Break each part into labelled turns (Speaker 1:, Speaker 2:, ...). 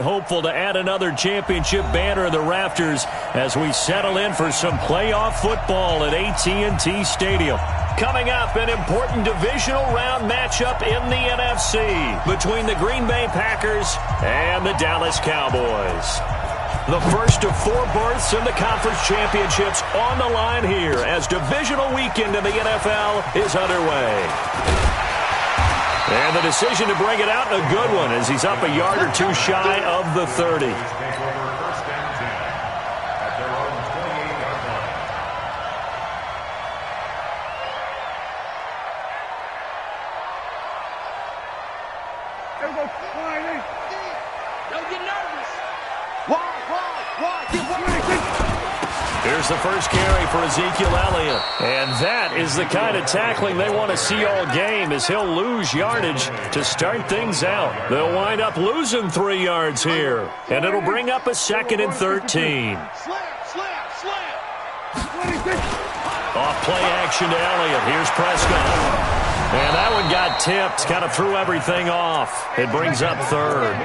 Speaker 1: Hopeful to add another championship banner in the rafters as we settle in for some playoff football at AT&T Stadium. Coming up, an important divisional round matchup in the NFC between the Green Bay Packers and the Dallas Cowboys. The first of 4 berths in the conference championships on the line here as divisional weekend in the NFL is underway. And the decision to bring it out, a good one, as he's up a yard or 2 shy of the 30. Here's the first carry for Ezekiel Elliott. And that is the kind of tackling they want to see all game, as he'll lose yardage to start things out. They'll wind up losing 3 yards here. And it'll bring up a 2nd and 13. Off play action to Elliott. Here's Prescott. And that one got tipped, kind of threw everything off. It brings up 3rd.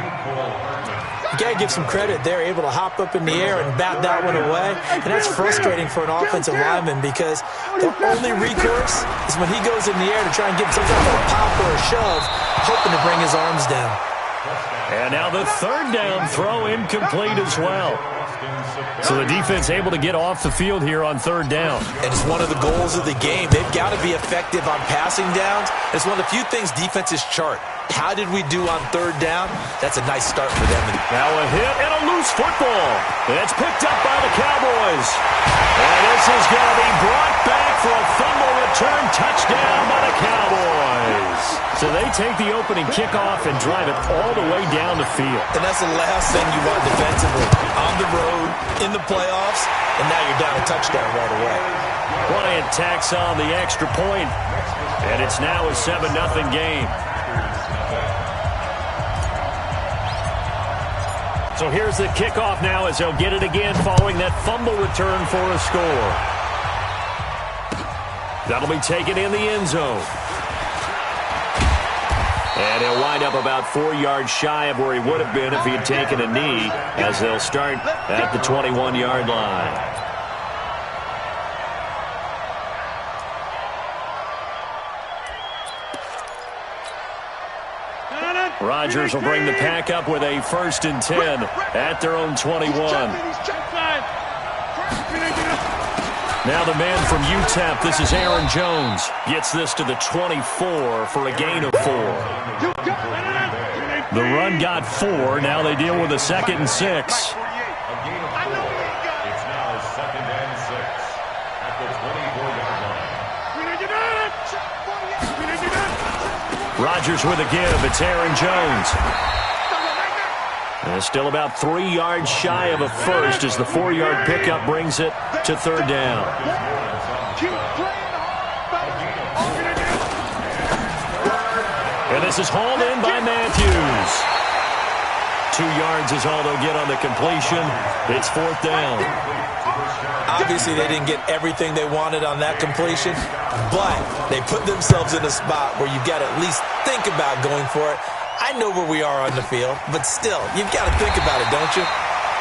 Speaker 2: You got to give some credit. They're able to hop up in the air and bat that one away. And that's frustrating for an offensive lineman because the only recourse is when he goes in the air to try and get some type of a pop or a shove, hoping to bring his arms down.
Speaker 1: And now the 3rd down throw incomplete as well. So the defense able to get off the field here on 3rd down.
Speaker 2: And it's one of the goals of the game. They've got to be effective on passing downs. It's one of the few things defenses chart. How did we do on 3rd down? That's a nice start for them.
Speaker 1: Now a hit and a loose football. It's picked up by the Cowboys. And this is going to be brought back for a fumble return touchdown by the Cowboys. So they take the opening kickoff and drive it all the way down the field.
Speaker 2: And that's the last thing you want defensively. On the road, in the playoffs, and now you're down a touchdown right away.
Speaker 1: Bryant tacks on the extra point, and it's now a 7-0 game. So here's the kickoff now as they'll get it again following that fumble return for a score. That'll be taken in the end zone. And he'll wind up about 4 yards shy of where he would have been if he had taken a knee, as they'll start at the 21-yard line. Rodgers will bring the pack up with a 1st and 10 at their own 21. Now the man from UTEP, this is Aaron Jones, gets this to the 24 for a gain of 4. The run got 4. Now they deal with a 2nd and 6. Rodgers with a give. It's Aaron Jones. And still about 3 yards shy of a first as the 4-yard pickup brings it to 3rd down. And this is hauled in by Matthews. 2 yards is all they'll get on the completion. It's 4th down.
Speaker 2: Obviously, they didn't get everything they wanted on that completion, but they put themselves in a spot where you've got to at least think about going for it. I know where we are on the field, but still, you've got to think about it, don't you?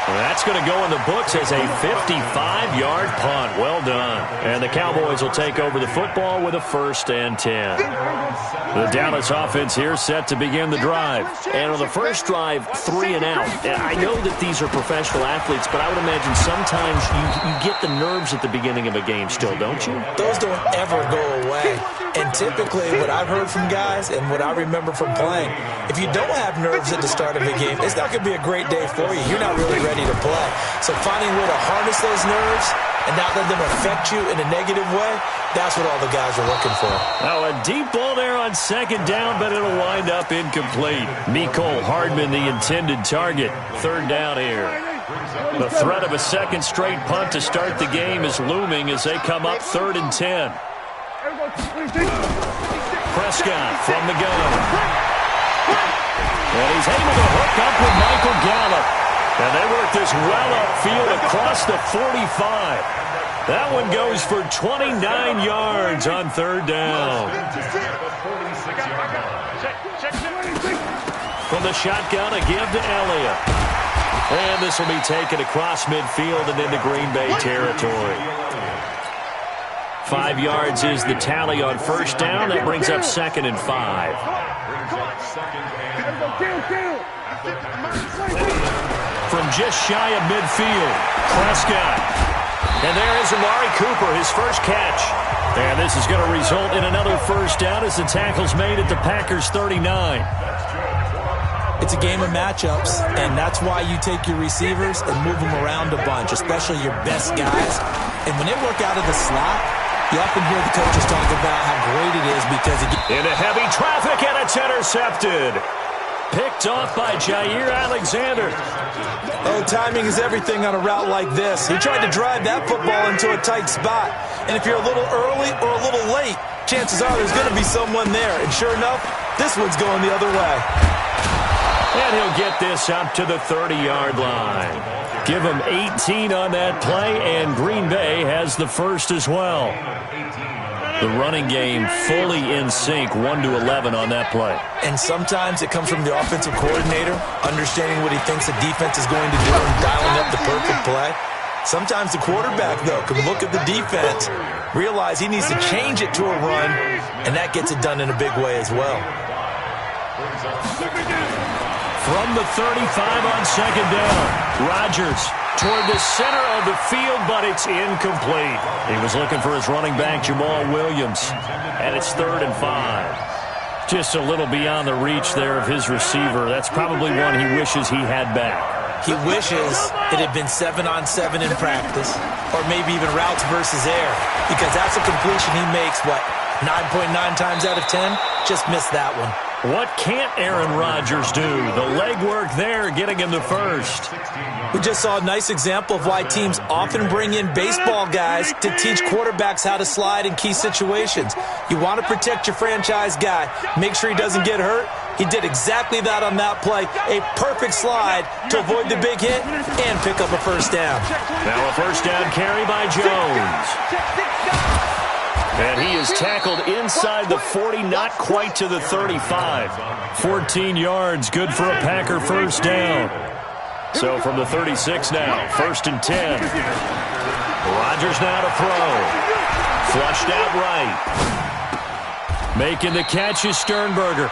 Speaker 1: Well, that's going to go in the books as a 55-yard punt. Well done. And the Cowboys will take over the football with a 1st and 10. The Dallas offense here set to begin the drive. And on the first drive, 3 and out. And I know that these are professional athletes, but I would imagine sometimes you get the nerves at the beginning of a game still, don't you?
Speaker 2: Those don't ever go away. And typically what I've heard from guys and what I remember from playing, if you don't have nerves at the start of a game, it's not going to be a great day for you. You're not really ready to play. So finding a way to harness those nerves and not let them affect you in a negative way, that's what all the guys are looking for.
Speaker 1: Now a deep ball there on 2nd down, but it'll wind up incomplete. Mecole Hardman, the intended target. 3rd down here. The threat of a 2nd straight punt to start the game is looming as they come up 3rd and 10. Prescott from the gun. And he's able to hook up with Michael Gallup. And they work this well upfield across the 45. That one goes for 29 yards on 3rd down. From the shotgun, a give to Elliott. And this will be taken across midfield and into Green Bay territory. 5 yards is the tally on first down. That brings up 2nd and 5. From just shy of midfield, Prescott. And there is Amari Cooper, his first catch. And this is going to result in another first down as the tackle's made at the Packers' 39.
Speaker 2: It's a game of matchups, and that's why you take your receivers and move them around a bunch, especially your best guys. And when they work out of the slot, you often hear the coaches talk about how great it is because it gets
Speaker 1: into heavy traffic, and it's intercepted. Picked off by Jair Alexander.
Speaker 2: Oh, timing is everything on a route like this. He tried to drive that football into a tight spot. And if you're a little early or a little late, chances are there's going to be someone there. And sure enough, this one's going the other way.
Speaker 1: And he'll get this up to the 30-yard line. Give him 18 on that play, and Green Bay has the first as well. The running game fully in sync, 1-11 on that play.
Speaker 2: And sometimes it comes from the offensive coordinator, understanding what he thinks the defense is going to do and dialing up the perfect play. Sometimes the quarterback, though, can look at the defense, realize he needs to change it to a run, and that gets it done in a big way as well.
Speaker 1: From the 35 on second down, Rodgers toward the center of the field, but it's incomplete. He was looking for his running back, Jamal Williams, and it's 3rd and 5. Just a little beyond the reach there of his receiver. That's probably one he wishes he had back.
Speaker 2: He wishes it had been 7-on-7 in practice, or maybe even routes versus air, because that's a completion he makes, 9.9 times out of 10? Just missed that one.
Speaker 1: What can't Aaron Rodgers do? The legwork there getting him the first.
Speaker 2: We just saw a nice example of why teams often bring in baseball guys to teach quarterbacks how to slide in key situations. You want to protect your franchise guy. Make sure he doesn't get hurt. He did exactly that on that play. A perfect slide to avoid the big hit and pick up a first down.
Speaker 1: Now a first down carry by Jones. And he is tackled inside the 40, not quite to the 35. 14 yards, good for a Packer first down. So from the 36 now, 1st and 10. Rodgers now to throw. Flushed out right. Making the catch is Sternberger.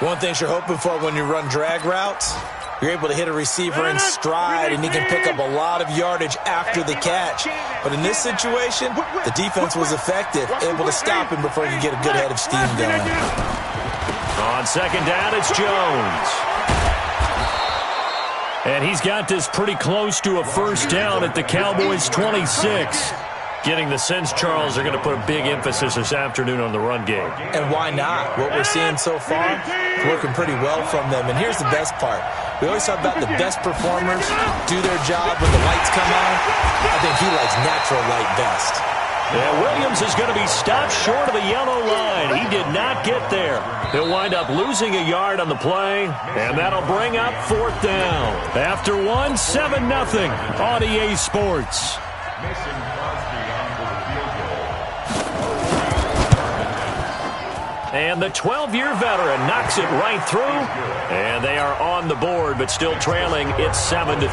Speaker 2: One thing you're hoping for when you run drag routes, you're able to hit a receiver in stride, and he can pick up a lot of yardage after the catch. But in this situation, the defense was effective, able to stop him before he could get a good head of steam going.
Speaker 1: On second down, it's Jones. And he's got this pretty close to a first down at the Cowboys' 26. Getting the sense, Charles, are going to put a big emphasis this afternoon on the run game.
Speaker 2: And why not? What we're seeing so far is working pretty well from them. And here's the best part. We always talk about the best performers do their job when the lights come on. I think he likes natural light best.
Speaker 1: Yeah, Williams is going to be stopped short of the yellow line. He did not get there. He'll wind up losing a yard on the play, and that'll bring up 4th down. After 7-0 on EA Sports. And the 12-year veteran knocks it right through. And they are on the board, but still trailing. It's 7-3.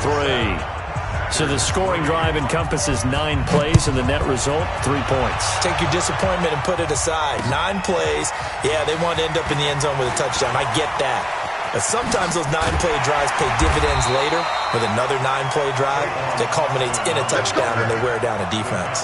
Speaker 1: So the scoring drive encompasses 9 plays, and the net result, 3 points.
Speaker 2: Take your disappointment and put it aside. 9 plays. Yeah, they want to end up in the end zone with a touchdown. I get that. But sometimes those 9-play drives pay dividends later with another 9-play drive that culminates in a touchdown when they wear down a defense.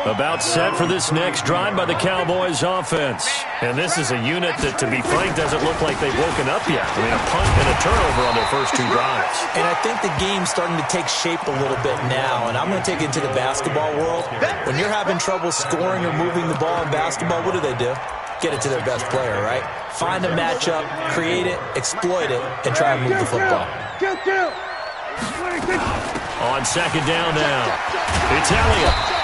Speaker 1: About set for this next drive by the Cowboys offense. And this is a unit that, to be frank, doesn't look like they've woken up yet. I mean, a punt and a turnover on their first 2 drives.
Speaker 2: And I think the game's starting to take shape a little bit now. And I'm going to take it to the basketball world. When you're having trouble scoring or moving the ball in basketball, what do? Get it to their best player, right? Find a matchup, create it, exploit it, and try and move the football.
Speaker 1: On second down now, it's Elliott.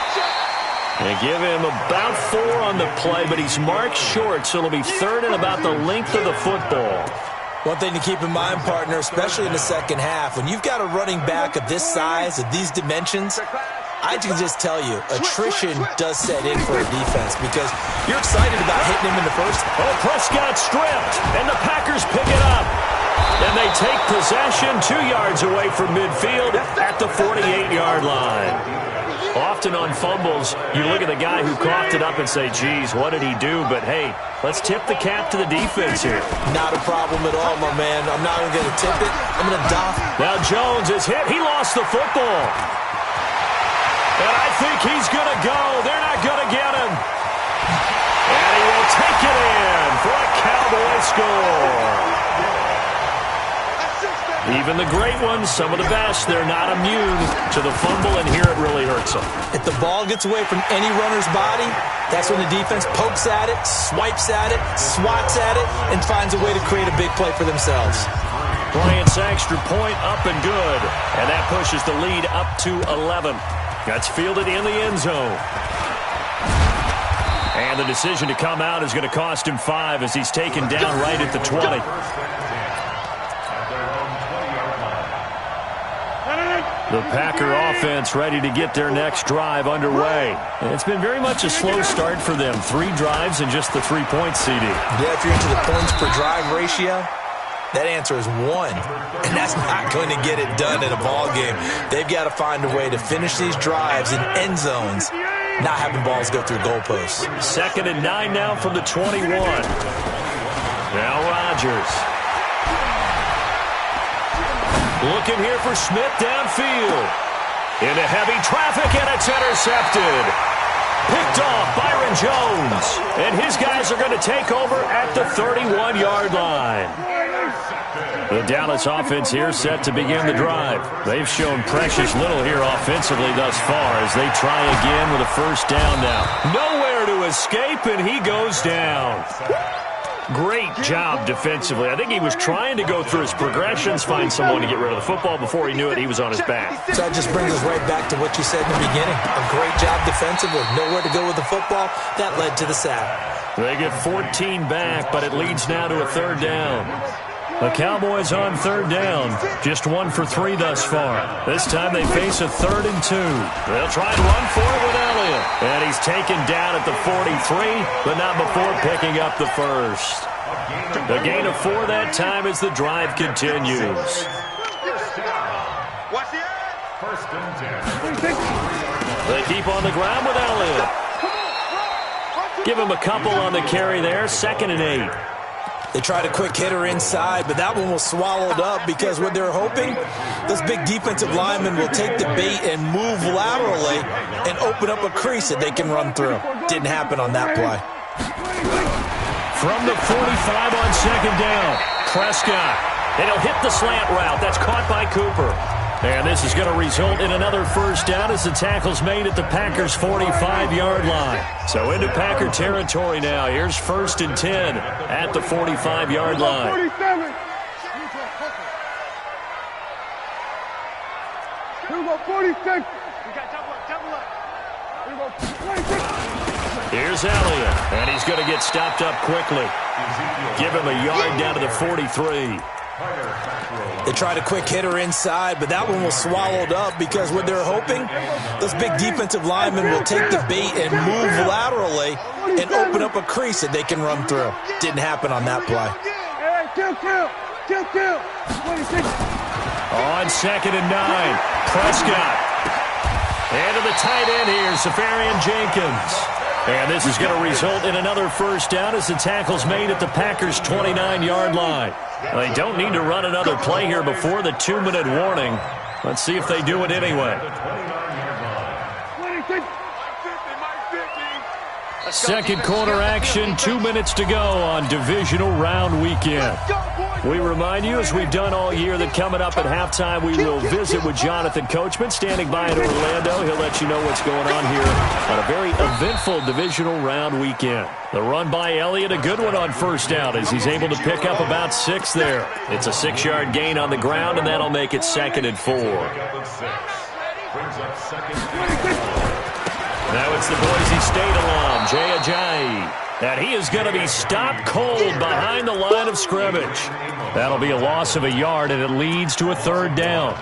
Speaker 1: They give him about 4 on the play, but he's marked short, so it'll be 3rd and about the length of the football.
Speaker 2: One thing to keep in mind, partner, especially in the second half, when you've got a running back of this size, of these dimensions, I can just tell you, attrition does set in for a defense because you're excited about hitting him in the first.
Speaker 1: Oh, Prescott stripped, and the Packers pick it up. And they take possession 2 yards away from midfield at the 48-yard line. Often on fumbles, you look at the guy who coughed it up and say, geez, what did he do? But, hey, let's tip the cap to the defense here.
Speaker 2: Not a problem at all, my man. I'm not even going to tip it. I'm going to doff.
Speaker 1: Now Jones is hit. He lost the football. And I think he's going to go. They're not going to get him. And he will take it in for a Cowboy score. Even the great ones, some of the best, they're not immune to the fumble, and here it really hurts them.
Speaker 2: If the ball gets away from any runner's body, that's when the defense pokes at it, swipes at it, swats at it, and finds a way to create a big play for themselves.
Speaker 1: Bryant's extra point up and good, and that pushes the lead up to 11. That's fielded in the end zone. And the decision to come out is going to cost him 5 as he's taken down right at the 20. The Packer offense ready to get their next drive underway. And it's been very much a slow start for them. 3 drives and just the 3-point CD.
Speaker 2: Yeah, if you're into the points per drive ratio, that answer is 1. And that's not going to get it done in a ball game. They've got to find a way to finish these drives in end zones, not having balls go through goalposts.
Speaker 1: 2nd and 9 now from the 21. Now Rodgers. Looking here for Smith downfield. Into heavy traffic, and it's intercepted. Picked off Byron Jones. And his guys are going to take over at the 31-yard line. The Dallas offense here set to begin the drive. They've shown precious little here offensively thus far as they try again with a first down now. Nowhere to escape, and he goes down. Great job defensively. I think he was trying to go through his progressions, find someone to get rid of the football. Before he knew it, he was on his back.
Speaker 2: So that just brings us right back to what you said in the beginning. A great job defensively. Nowhere to go with the football. That led to the sack.
Speaker 1: They get 14 back, but it leads now to a 3rd down. The Cowboys on 3rd down. Just 1 for 3 thus far. This time they face a 3rd and 2. They'll try and run for it with Elliott. And he's taken down at the 43, but not before picking up the first. The gain of 4 that time as the drive continues. They keep on the ground with Elliott. Give him a couple on the carry there. 2nd and 8.
Speaker 2: They tried a quick hitter inside, but that one was swallowed up because what they're hoping, those big defensive linemen will take the bait and move laterally and open up a crease that they can run through. Didn't happen on that play.
Speaker 1: From the 45 on 2nd down, Prescott. And he'll hit the slant route. That's caught by Cooper. And this is going to result in another first down as the tackle's made at the Packers' 45-yard line. So into Packer territory now. Here's 1st and 10 at the 45-yard line.
Speaker 3: 47. Here we go, 46. We got double up. Here we go, 26.
Speaker 1: Here's Elliott, and he's going to get stopped up quickly. Give him a yard down to the 43.
Speaker 2: They tried a quick hitter inside, but that one was swallowed up because what they're hoping, those big defensive linemen will take the bait and move laterally and open up a crease that they can run through. Didn't happen on that play.
Speaker 3: Kill. 26.
Speaker 1: On 2nd and 9, Prescott. And to the tight end here, Safarian Jenkins. And this is going to result in another first down as the tackle's made at the Packers' 29-yard line. They don't need to run another play here before the 2-minute warning. Let's see if they do it anyway. Second quarter action, 2 minutes to go on divisional round weekend. We remind you, as we've done all year, that coming up at halftime, we will visit with Jonathan Coachman, standing by in Orlando. He'll let you know what's going on here on a very eventful divisional round weekend. The run by Elliott, a good one on first down, as he's able to pick up about 6 there. It's a 6-yard gain on the ground, and that'll make it 2nd and 4. Now it's the Boise State alum, Jay Ajayi. And he is going to be stopped cold behind the line of scrimmage. That'll be a loss of a yard, and it leads to a 3rd down.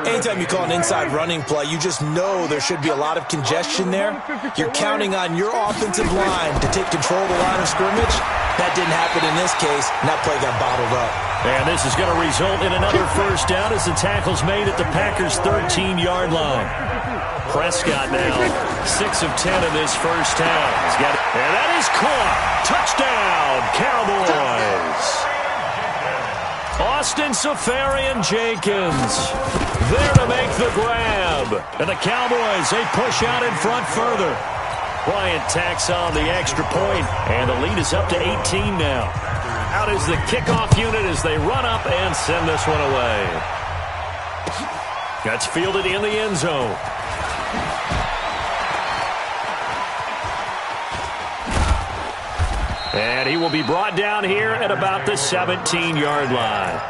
Speaker 2: Anytime you call an inside running play, you just know there should be a lot of congestion there. You're counting on your offensive line to take control of the line of scrimmage. That didn't happen in this case, and that play got bottled up.
Speaker 1: And this is going to result in another first down as the tackle's made at the Packers' 13-yard line. Prescott now 6 of 10 in this first half. And that is caught. Touchdown, Cowboys. Austin Seferian-Jenkins there to make the grab. And the Cowboys, they push out in front further. Bryant tacks on the extra point, and the lead is up to 18 now. Out is the kickoff unit as they run up and send this one away. That's fielded in the end zone. And he will be brought down here at about the 17-yard line.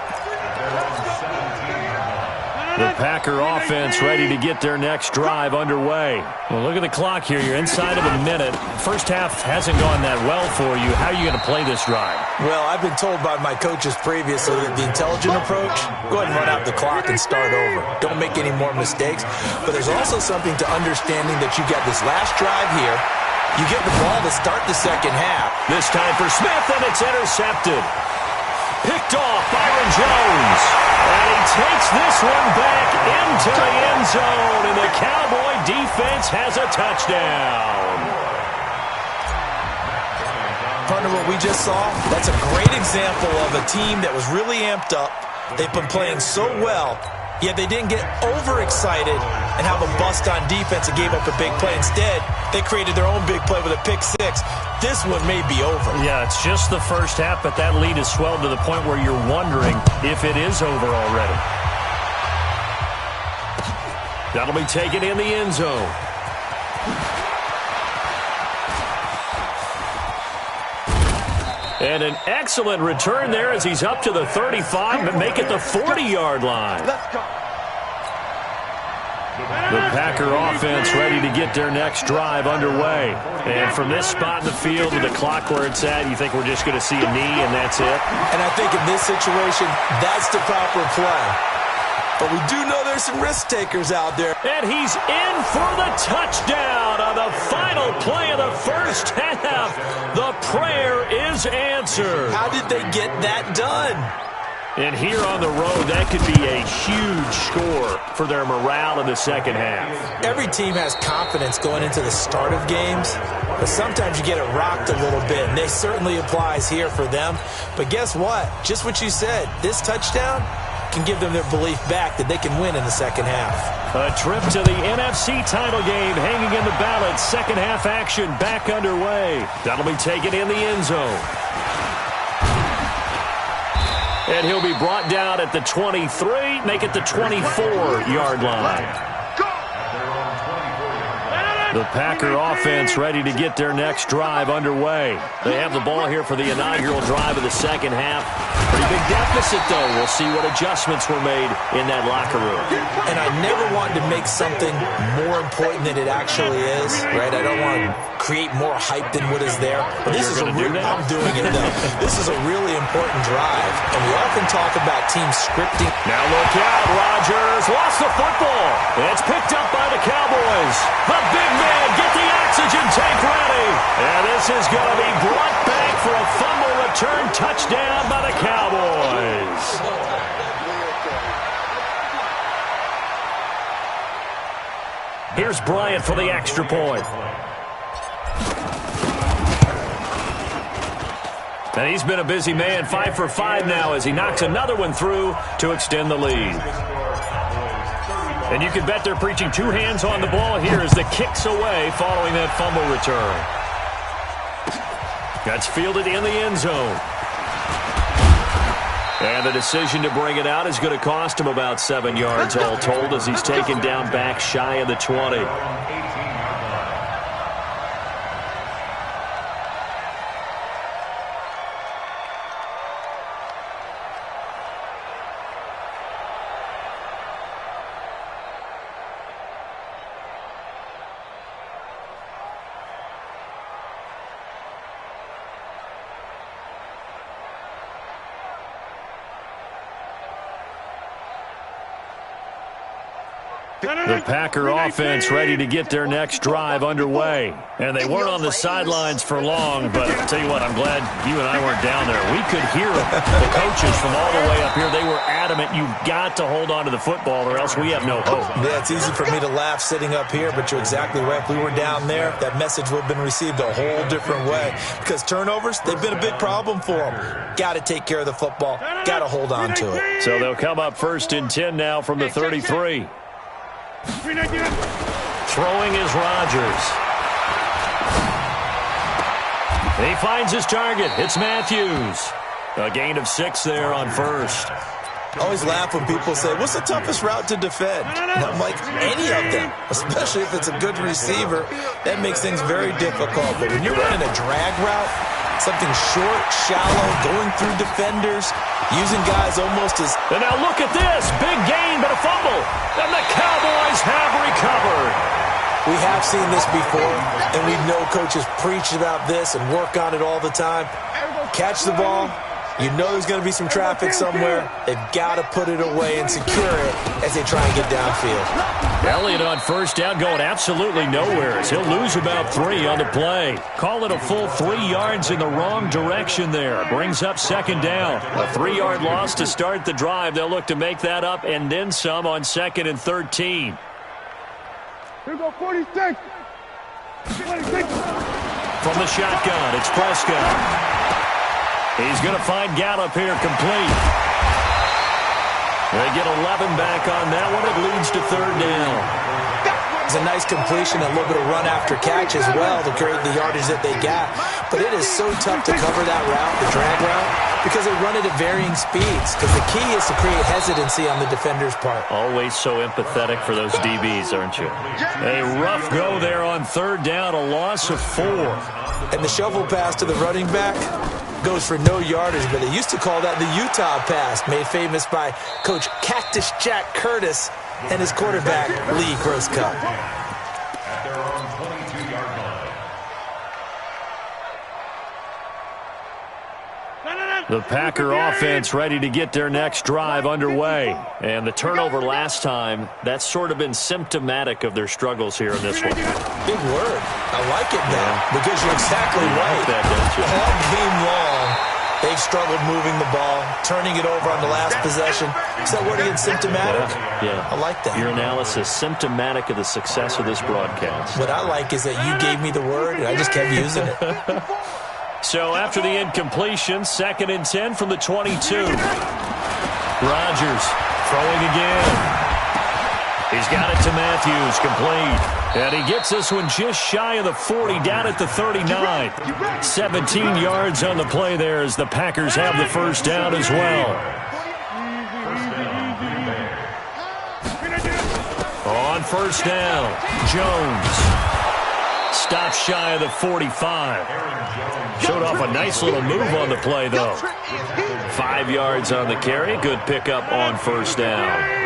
Speaker 1: The Packer offense ready to get their next drive underway. Well, look at the clock here. You're inside of a minute. First half hasn't gone that well for you. How are you going to play this drive?
Speaker 2: Well, I've been told by my coaches previously that the intelligent approach, go ahead and run out the clock and start over. Don't make any more mistakes. But there's also something to understanding that you got this last drive here. You get the ball to start the second half.
Speaker 1: This time for Smith, and it's intercepted. Picked off Byron Jones. And he takes this one back into the end zone. And the Cowboy defense has a touchdown.
Speaker 2: Partner, what we just saw, that's a great example of a team that was really amped up. They've been playing so well, yet they didn't get overexcited and have a bust on defense and gave up a big play. Instead, they created their own big play with a pick six. This one may be over.
Speaker 1: Yeah, it's just the first half, but that lead has swelled to the point where you're wondering if it is over already. That'll be taken in the end zone. And an excellent return there as he's up to the 35 and make it the 40-yard line.
Speaker 3: Let's go.
Speaker 1: The Packer offense ready to get their next drive underway. And from this spot in the field with the clock where it's at, you think we're just going to see a knee and that's it?
Speaker 2: And I think in this situation, that's the proper play. But we do know there's some risk takers out there.
Speaker 1: And he's in for the touchdown on the final play of the first half. The prayer is answered.
Speaker 2: How did they get that done?
Speaker 1: And here on the road, that could be a huge score for their morale in the second half.
Speaker 2: Every team has confidence going into the start of games, but sometimes you get it rocked a little bit, and this certainly applies here for them. But guess what? Just what you said, this touchdown can give them their belief back that they can win in the second half.
Speaker 1: A trip to the NFC title game hanging in the balance. Second half action back underway. That'll be taken in the end zone. And he'll be brought down at the 23, make it the 24-yard line. The Packer offense ready to get their next drive underway. They have the ball here for the inaugural drive of the second half. Pretty big deficit, though. We'll see what adjustments were made in that locker room.
Speaker 2: And I never wanted to make something more important than it actually is, right? I don't want to create more hype than what is there. But this is I'm doing it, though. This is a really important drive. And we often talk about team scripting.
Speaker 1: Now look out, Rodgers lost the football. It's picked up by the Cowboys. The big man, get the oxygen tank ready. And this is going to be brought back for a fumble return touchdown by the Cowboys. Here's Bryant for the extra point. And he's been a busy man, 5 for 5 now as he knocks another one through to extend the lead. And you can bet they're preaching two hands on the ball here as the kick's away following that fumble return. That's fielded in the end zone. And the decision to bring it out is going to cost him about 7 yards all told as he's taken down back shy of the 20. The Packer offense ready to get their next drive underway. And they weren't on the sidelines for long, but I'll tell you what, I'm glad you and I weren't down there. We could hear the coaches from all the way up here. They were adamant, you've got to hold on to the football or else we have no hope.
Speaker 2: Yeah, it's easy for me to laugh sitting up here, but you're exactly right. If we were down there, that message would have been received a whole different way. Because turnovers, they've been a big problem for them. Got to take care of the football. Got to hold on to it.
Speaker 1: So they'll come up 1st and 10 now from the 33. Throwing is Rodgers. He finds his target. It's Matthews. A gain of 6 there on 1st.
Speaker 2: I always laugh when people say, what's the toughest route to defend? And I'm like, any of them, especially if it's a good receiver. That makes things very difficult. But when you're running a drag route, something short, shallow, going through defenders, using guys almost as...
Speaker 1: And now look at this. Big gain, but a fumble. And the Cowboys have recovered.
Speaker 2: We have seen this before, and we know coaches preach about this and work on it all the time. Catch the ball. You know there's going to be some traffic somewhere. They've got to put it away and secure it as they try and get downfield.
Speaker 1: Elliott on 1st down going absolutely nowhere as he'll lose about 3 on the play. Call it a full 3 yards in the wrong direction there. Brings up 2nd down. A 3-yard loss to start the drive. They'll look to make that up and then some on 2nd and 13.
Speaker 3: Here go 46. 46.
Speaker 1: From the shotgun, it's Prescott. He's going to find Gallup here complete. They get 11 back on that one. It leads to 3rd down.
Speaker 2: It's a nice completion, a little bit of run after catch as well to create the yardage that they got. But it is so tough to cover that route, the drag route, because they run it at varying speeds. Because the key is to create hesitancy on the defender's part.
Speaker 1: Always so empathetic for those DBs, aren't you? A rough go there on 3rd down, a loss of 4.
Speaker 2: And the shovel pass to the running back goes for no yardage, but they used to call that the Utah pass, made famous by Coach Cactus Jack Curtis and his quarterback, Lee Grosskopf.
Speaker 1: The Packer offense ready to get their next drive underway. And the turnover last time, that's sort of been symptomatic of their struggles here in this one.
Speaker 2: Big word. I like it now because you're exactly right.
Speaker 1: Like that, don't you?
Speaker 2: All game long, they've struggled moving the ball, turning it over on the last possession. Is that word again, symptomatic?
Speaker 1: Yeah.
Speaker 2: I like that.
Speaker 1: Your analysis, symptomatic of the success of this broadcast.
Speaker 2: What I like is that you gave me the word, and I just kept using it.
Speaker 1: So after the incompletion, 2nd and 10 from the 22. Rodgers throwing again. He's got it to Matthews, complete. And he gets this one just shy of the 40, down at the 39. 17 yards on the play there as the Packers have the 1st down as well. On 1st down, Jones. Stops shy of the 45. Showed off a nice little move on the play, though. 5 yards on the carry. Good pickup on 1st down.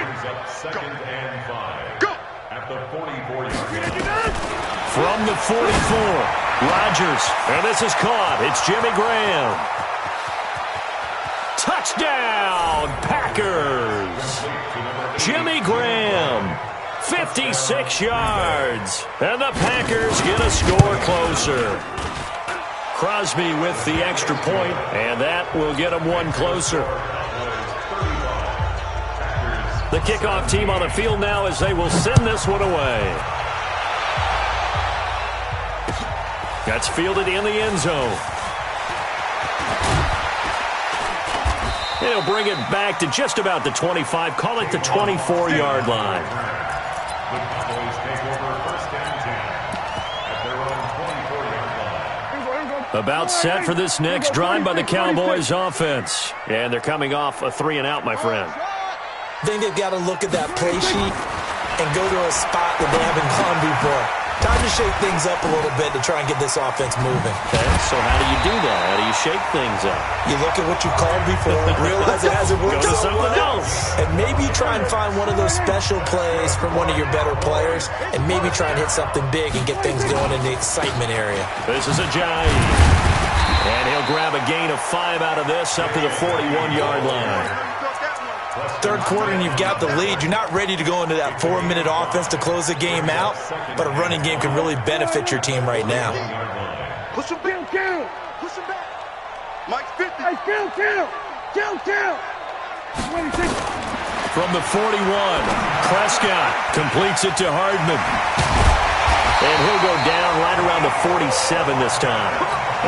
Speaker 1: From the 44, Rodgers. And this is caught. It's Jimmy Graham. Touchdown, Packers. Jimmy Graham. 56 yards. And the Packers get a score closer. Crosby with the extra point, and that will get them one closer. The kickoff team on the field now as they will send this one away. That's fielded in the end zone. He'll bring it back to just about the 25, call it the 24-yard line. About set for this next drive by the Cowboys offense. And they're coming off a 3-and-out, my friend.
Speaker 2: I think they've got to look at that play sheet and go to a spot that they haven't gone before. Time to shake things up a little bit to try and get this offense moving.
Speaker 1: Okay, so how do you do that? How do you shake things up?
Speaker 2: You look at what you called before, realize it hasn't worked
Speaker 1: Go to
Speaker 2: so
Speaker 1: something
Speaker 2: well,
Speaker 1: else.
Speaker 2: and maybe try and find one of those special plays from one of your better players, and maybe try and hit something big and get things going in the excitement area.
Speaker 1: This is a jive. And he'll grab a gain of 5 out of this up to the 41-yard line.
Speaker 2: third quarter and you've got the lead, you're not ready to go into that 4-minute offense to close the game out, but a running game can really benefit your team right now.
Speaker 3: Push him back. Push him back. Mike's 50. Hey, kill. 26.
Speaker 1: From the 41, Prescott completes it to Hardman. And he'll go down right around the 47 this time.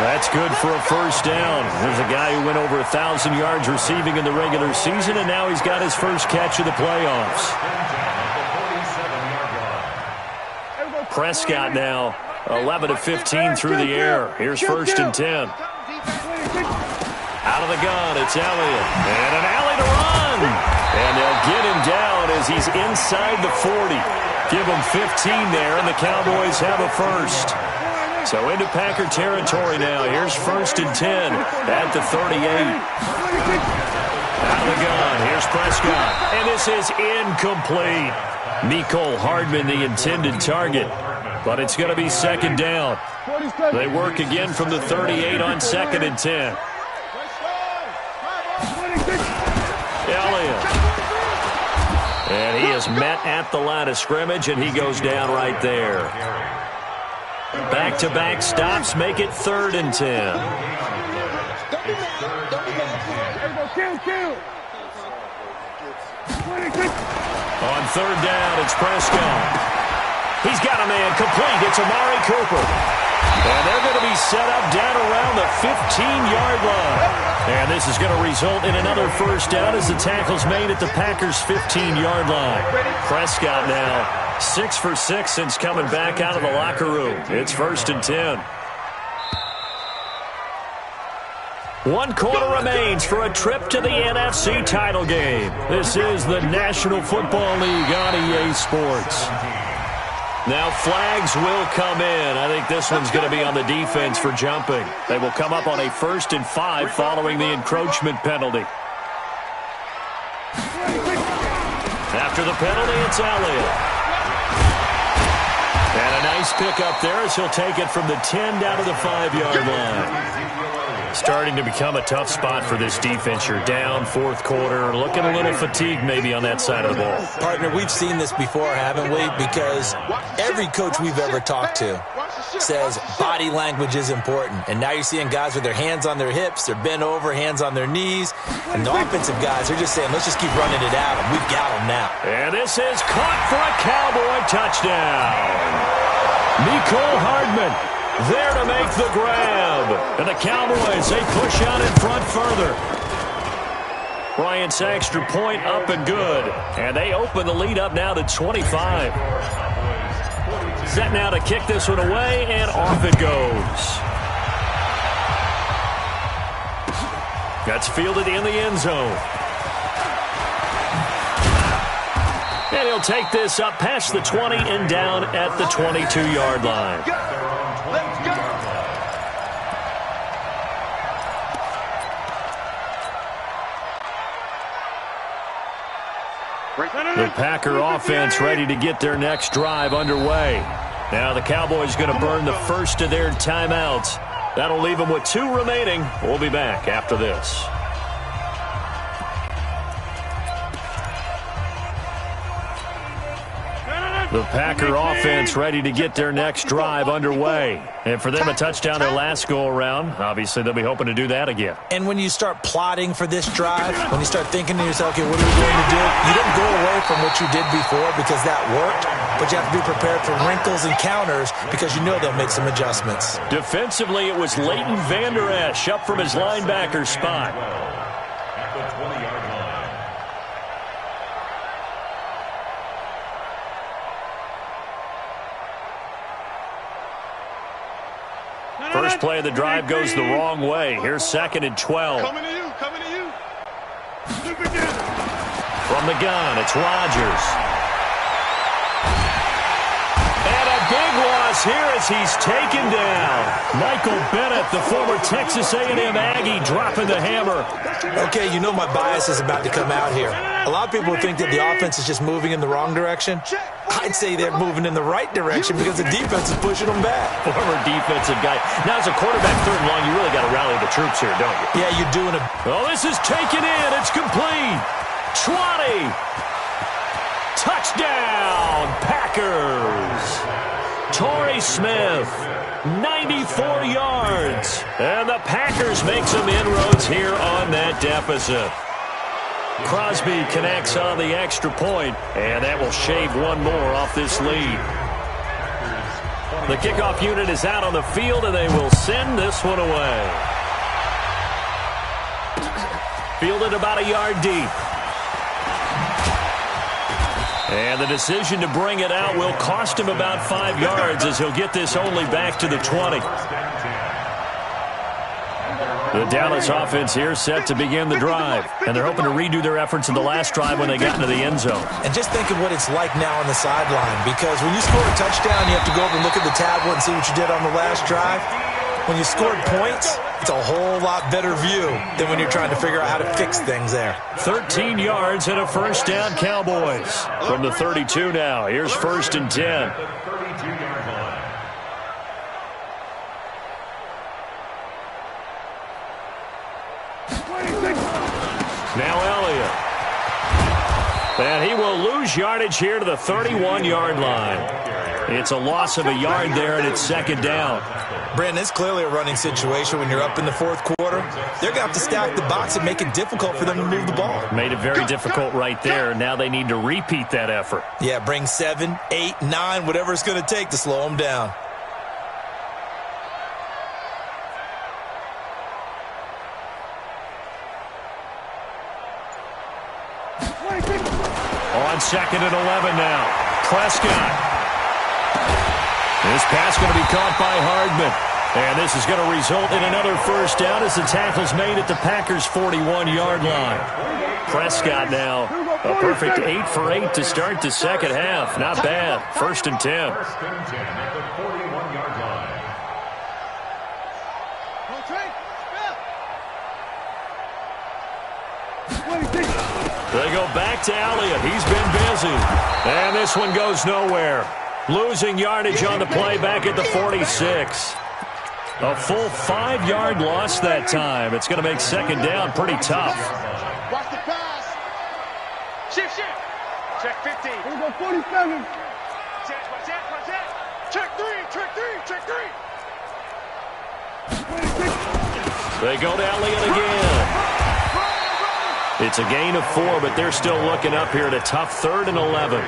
Speaker 1: That's good for a first down. There's a guy who went over 1,000 yards receiving in the regular season, and now he's got his first catch of the playoffs. Prescott now 11 of 15 through the air. Here's first and 10. Out of the gun, it's Elliott. And an alley to run. And they'll get him down as he's inside the 40. Give him 15 there, and the Cowboys have a first. So into Packer territory now. Here's first and 10 at the 38. Out of the gun, here's Prescott. And this is incomplete. Mecole Hardman, the intended target. But it's going to be second down. They work again from the 38 on second and 10. Elliott. And he is met at the line of scrimmage, and he goes down right there. Back-to-back stops make it third and 10. On third down, it's Prescott. He's got a man complete. It's Amari Cooper. And they're going to be set up down around the 15-yard line. And this is going to result in another first down as the tackle's made at the Packers' 15-yard line. Prescott now 6 for 6 since coming back out of the locker room. It's first and 10. 1 quarter remains for a trip to the NFC title game. This is the National Football League on EA Sports. Now flags will come in. I think this one's going to be on the defense for jumping. They will come up on a 1st and 5 following the encroachment penalty. After the penalty, it's Elliott. And a nice pick up there as he'll take it from the 10 down to the 5-yard line. Starting to become a tough spot for this defense. You're down 4th quarter, looking a little fatigued maybe on that side of the ball.
Speaker 2: Partner, we've seen this before, haven't we? Because every coach we've ever talked to says body language is important. And now you're seeing guys with their hands on their hips, they're bent over, hands on their knees. And the offensive guys are just saying, let's just keep running it out, and we've got them now.
Speaker 1: And this is caught for a Cowboy touchdown. Mecole Hardman there to make the grab. And the Cowboys, they push out in front further. Bryant's extra point up and good. And they open the lead up now to 25. Set now to kick this one away, and off it goes. That's fielded in the end zone. And he'll take this up past the 20 and down at the 22-yard line. The Packer offense ready to get their next drive underway. Now the Cowboys going to burn the first of their timeouts. That'll leave them with 2 remaining. We'll be back after this. The Packer offense ready to get their next drive underway. And for them, a touchdown their last go-around. Obviously, they'll be hoping to do that again.
Speaker 2: And when you start plotting for this drive, when you start thinking to yourself, okay, what are we going to do? You don't go away from what you did before because that worked, but you have to be prepared for wrinkles and counters because you know they'll make some adjustments.
Speaker 1: Defensively, it was Leighton Vander Esch up from his linebacker spot. First play of the drive goes the wrong way. Here's 2nd and 12.
Speaker 3: Coming to you.
Speaker 1: From the gun, it's Rodgers. And a big loss here as he's taken down. Michael Bennett, the former Texas A&M Aggie, dropping the hammer.
Speaker 2: Okay, you know my bias is about to come out here. A lot of people think that the offense is just moving in the wrong direction. I'd say they're moving in the right direction because the defense is pushing them back.
Speaker 1: Former defensive guy. Now, as a quarterback 3rd and long, you really got to rally the troops here, don't you?
Speaker 2: Yeah, you're doing it.
Speaker 1: Oh, this is taken in. It's complete. 20. Touchdown, Packers. Torrey Smith, 94 yards. And the Packers make some inroads here on that deficit. Crosby connects on the extra point, and that will shave one more off this lead. The kickoff unit is out on the field, and they will send this one away. Fielded about a yard deep. And the decision to bring it out will cost him about 5 yards as he'll get this only back to the 20. The Dallas offense here set to begin the drive. And they're hoping to redo their efforts in the last drive when they got into the end zone.
Speaker 2: And just think of what it's like now on the sideline. Because when you score a touchdown, you have to go over and look at the tablet and see what you did on the last drive. When you scored points, it's a whole lot better view than when you're trying to figure out how to fix things there.
Speaker 1: 13 yards and a first down, Cowboys. From the 32 now, here's 1st and 10. Now Elliott. And he will lose yardage here to the 31-yard line. It's a loss of a yard there, and it's 2nd down.
Speaker 2: Brandon, it's clearly a running situation when you're up in the 4th quarter. They're going to have to stack the box and make it difficult for them to move the ball.
Speaker 1: Made it very difficult right there. Now they need to repeat that effort.
Speaker 2: Yeah, bring 7, 8, 9, whatever it's going to take to slow them down.
Speaker 1: On 2nd and 11 now. Prescott. This pass going to be caught by Hardman. And this is going to result in another first down as the tackle's made at the Packers' 41-yard line. Prescott now a perfect 8 for 8 to start the second half. Not bad. 1st and 10. They go back to Elliott. He's been busy. And this one goes nowhere. Losing yardage on the play back at the 46. A full 5-yard loss that time. It's going to make 2nd down pretty tough.
Speaker 3: Watch the pass. Shift. Check 15. Here we go, 47. Check 3.
Speaker 1: They go to Elliott again. It's a gain of 4, but they're still looking up here at a tough 3rd and 11.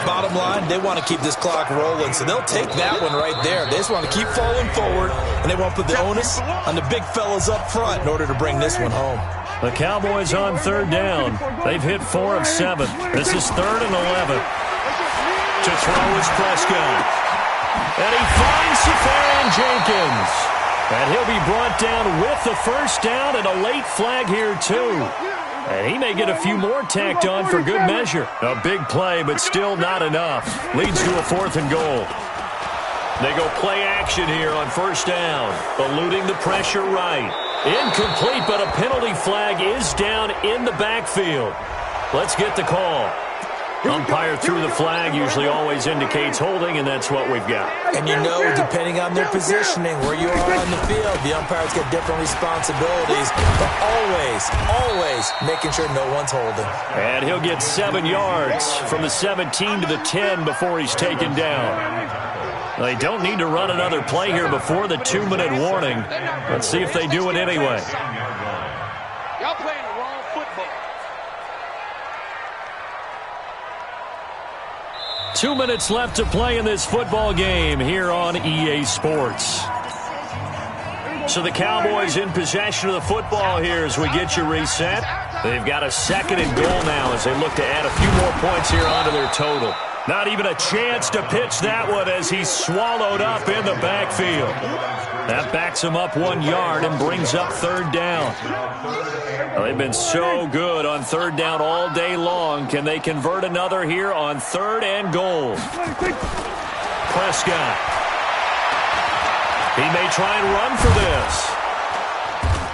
Speaker 2: Bottom line, they want to keep this clock rolling, so they'll take that one right there. They just want to keep falling forward, and they want to put the onus on the big fellas up front in order to bring this one home.
Speaker 1: The Cowboys on 3rd down. They've hit 4 of 7. This is 3rd and 11. To throw is Prescott. And he finds Safarian Jenkins. And he'll be brought down with the first down and a late flag here, too. And he may get a few more tacked on for good measure. A big play, but still not enough. Leads to a 4th and goal. They go play action here on 1st down. Eluding the pressure right. Incomplete, but a penalty flag is down in the backfield. Let's get the call. Umpire threw the flag, usually always indicates holding, and that's what we've got.
Speaker 2: And you know, depending on their positioning, where you are on the field, the umpires get different responsibilities, but always making sure no one's holding.
Speaker 1: And he'll get 7 yards from the 17 to the 10 before he's taken down. They don't need to run another play here before the 2-minute warning. Let's see if they do it anyway.
Speaker 3: Y'all playing the wrong football.
Speaker 1: 2 minutes left to play in this football game here on EA Sports. So the Cowboys in possession of the football here as we get you reset. They've got a 2nd and goal now as they look to add a few more points here onto their total. Not even a chance to pitch that one as he's swallowed up in the backfield. That backs him up 1 yard and brings up 3rd down. Well, they've been so good on 3rd down all day long. Can they convert another here on 3rd and goal? Prescott. He may try and run for this.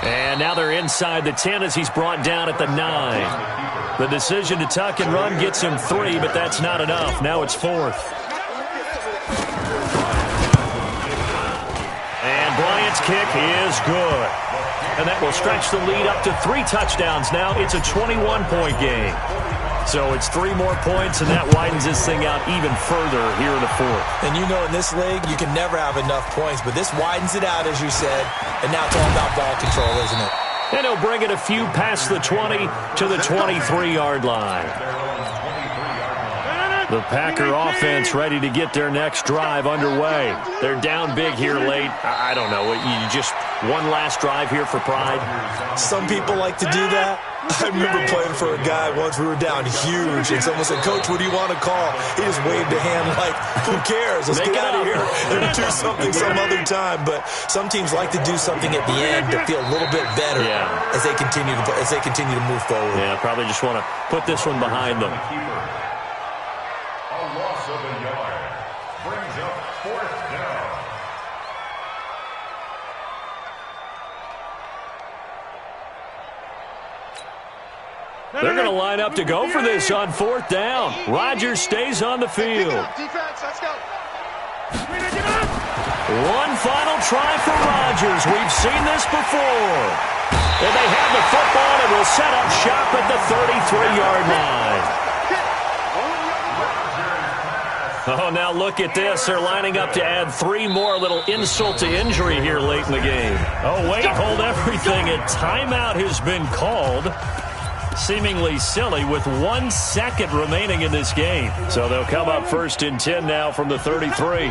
Speaker 1: And now they're inside the 10 as he's brought down at the 9. The decision to tuck and run gets him 3, but that's not enough. Now it's 4th. And Bryant's kick is good. And that will stretch the lead up to 3 touchdowns now. It's a 21-point game. So it's 3 more points, and that widens this thing out even further here in the 4th.
Speaker 2: And you know in this league, you can never have enough points, but this widens it out, as you said, and now it's all about ball control, isn't it?
Speaker 1: And he'll bring it a few past the 20 to the 23-yard line. The Packer offense ready to get their next drive underway. They're down big here late. I don't know. You just one last drive here for pride?
Speaker 2: Some people like to do that. I remember playing for a guy once. We were down huge, and someone said, "Coach, what do you want to call?" He just waved a hand like, "Who cares? Let's get out of here and do something some other time." But some teams like to do something at the end to feel a little bit better as they continue to move forward.
Speaker 1: Yeah, probably just want to put this one behind them. They're going to line up to go for this on 4th down. Rodgers stays on the field. One final try for Rodgers. We've seen this before. And they have the football and will set up shop at the 33-yard line. Oh, now look at this. They're lining up to add 3 more. Little insult to injury here late in the game. Oh, wait, hold everything. A timeout has been called. Seemingly silly with 1 second remaining in this game. So they'll come up 1st and 10 now from the 33.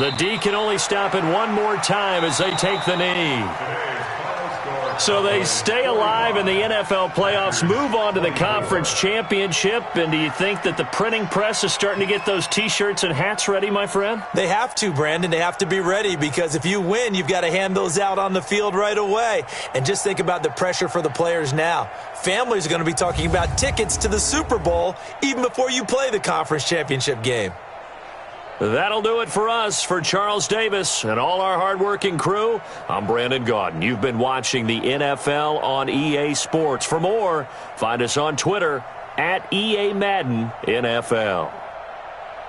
Speaker 1: The D can only stop it 1 more time as they take the knee. So they stay alive in the NFL playoffs, move on to the conference championship. And do you think that the printing press is starting to get those T-shirts and hats ready, my friend?
Speaker 2: They have to, Brandon. They have to be ready because if you win, you've got to hand those out on the field right away. And just think about the pressure for the players now. Families are going to be talking about tickets to the Super Bowl even before you play the conference championship game.
Speaker 1: That'll do it for us. For Charles Davis and all our hardworking crew, I'm Brandon Gaudin. You've been watching the NFL on EA Sports. For more, find us on Twitter at EA Madden NFL.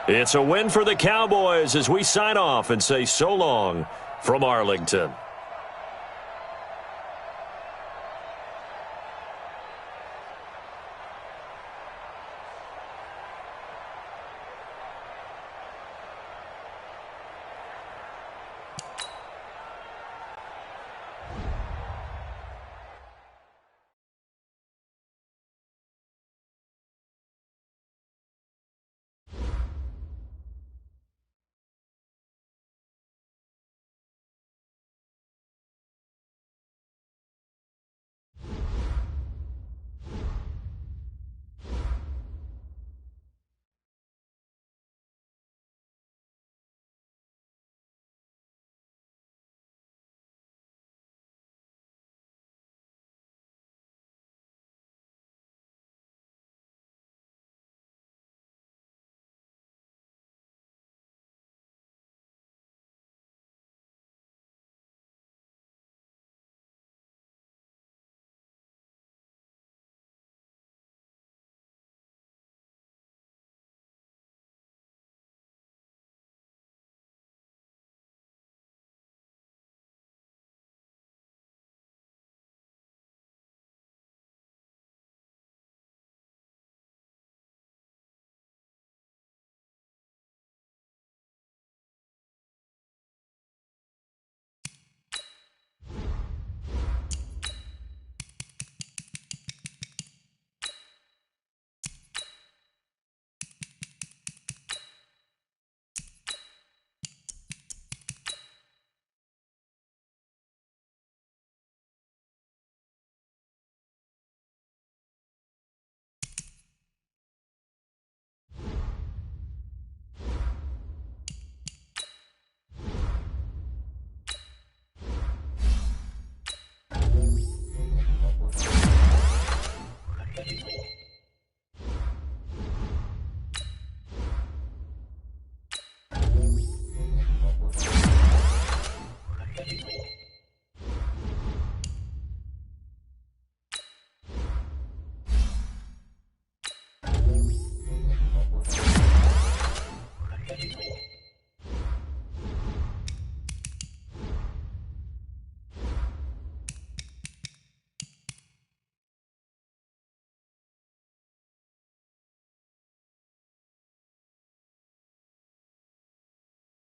Speaker 1: It's a win for the Cowboys as we sign off and say so long from Arlington.